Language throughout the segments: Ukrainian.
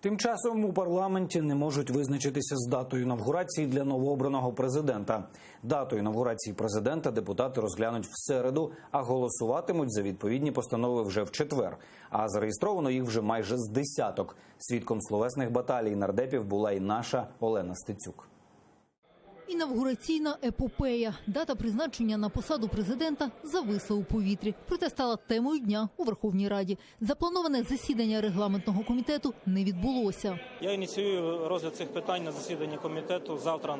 Тим часом у парламенті не можуть визначитися з датою інавгурації для новообраного президента. Дату інавгурації президента депутати розглянуть в середу, а голосуватимуть за відповідні постанови вже в четвер. А зареєстровано їх вже майже з десяток. Свідком словесних баталій нардепів була і наша Олена Стецюк. Інавгураційна епопея. Дата призначення на посаду президента зависла у повітрі. Проте стала темою дня у Верховній Раді. Заплановане засідання регламентного комітету не відбулося. Я ініціюю розгляд цих питань на засіданні комітету. Завтра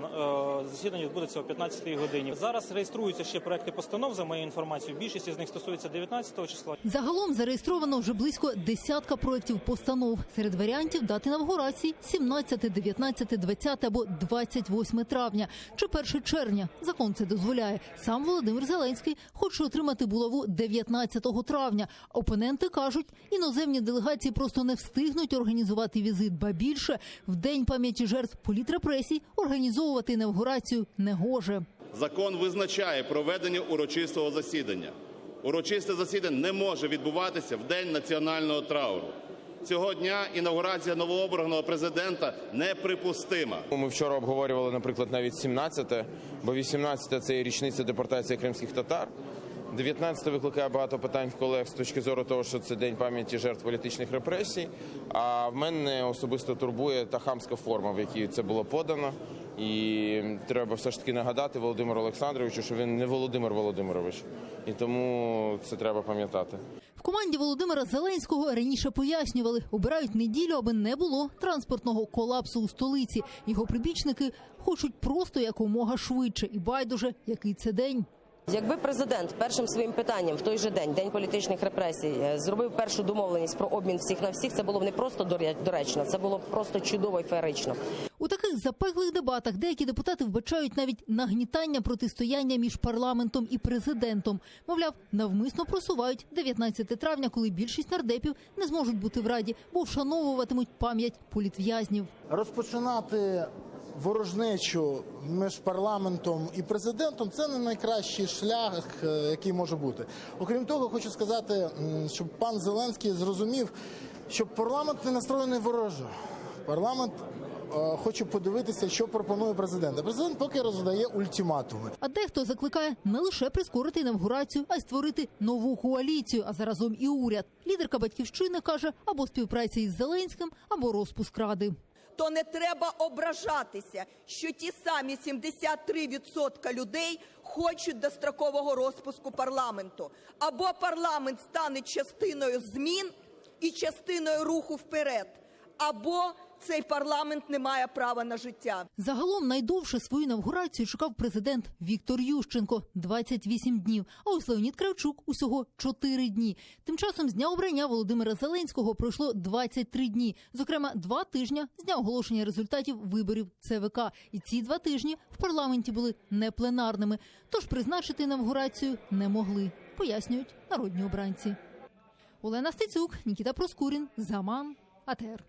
засідання відбудеться о 15-й годині. Зараз реєструються ще проекти постанов, за моєю інформацією. Більшість із них стосується 19-го числа. Загалом зареєстровано вже близько десятка проєктів постанов. Серед варіантів дати інавгурації 17, 19, 20 або 28 травня. Чи 1 червня. Закон це дозволяє. Сам Володимир Зеленський хоче отримати булаву 19 травня. Опоненти кажуть, іноземні делегації просто не встигнуть організувати візит. Ба більше, в День пам'яті жертв політрепресій організовувати інавгурацію не гоже. Закон визначає проведення урочистого засідання. Урочисте засідання не може відбуватися в День національного трауру. Цього дня інавгурація новообраного президента неприпустима. Ми вчора обговорювали, наприклад, навіть 17-те, бо 18-те – це річниця депортації кримських татар. 19-те викликає багато питань в колег з точки зору того, що це День пам'яті жертв політичних репресій. А в мене особисто турбує та хамська форма, в якій це було подано. І треба все ж таки нагадати Володимиру Олександровичу, що він не Володимир Володимирович. І тому це треба пам'ятати. В команді Володимира Зеленського раніше пояснювали, обирають неділю, аби не було транспортного колапсу у столиці. Його прибічники хочуть просто якомога швидше. І байдуже, який це день. Якби президент першим своїм питанням в той же день, День політичних репресій, зробив першу домовленість про обмін всіх на всіх, це було б не просто доречно, це було б просто чудово і феєрично. У таких запеклих дебатах деякі депутати вбачають навіть нагнітання протистояння між парламентом і президентом. Мовляв, навмисно просувають 19 травня, коли більшість нардепів не зможуть бути в Раді, бо вшановуватимуть пам'ять політв'язнів. Розпочинати ворожнечу між парламентом і президентом – це не найкращий шлях, який може бути. Окрім того, хочу сказати, щоб пан Зеленський зрозумів, що парламент не настроєний вороже. Парламент хоче подивитися, що пропонує президент. А президент поки роздає ультиматуми. А дехто закликає не лише прискорити інавгурацію, а й створити нову коаліцію, а заразом і уряд. Лідерка «Батьківщини» каже, або співпраця із Зеленським, або розпуск Ради. То не треба ображатися, що ті самі 73% людей хочуть дострокового розпуску парламенту. Або парламент стане частиною змін і частиною руху вперед, або цей парламент не має права на життя. Загалом найдовше свою інавгурацію чекав президент Віктор Ющенко – 28 днів. А ось Леонід Кравчук – усього 4 дні. Тим часом з дня обрання Володимира Зеленського пройшло 23 дні. Зокрема, 2 тижні з дня оголошення результатів виборів ЦВК. І ці 2 тижні в парламенті були непленарними. Тож призначити інавгурацію не могли, пояснюють народні обранці. Олена Стецюк, Нікіта Проскурін, Заман, АТR.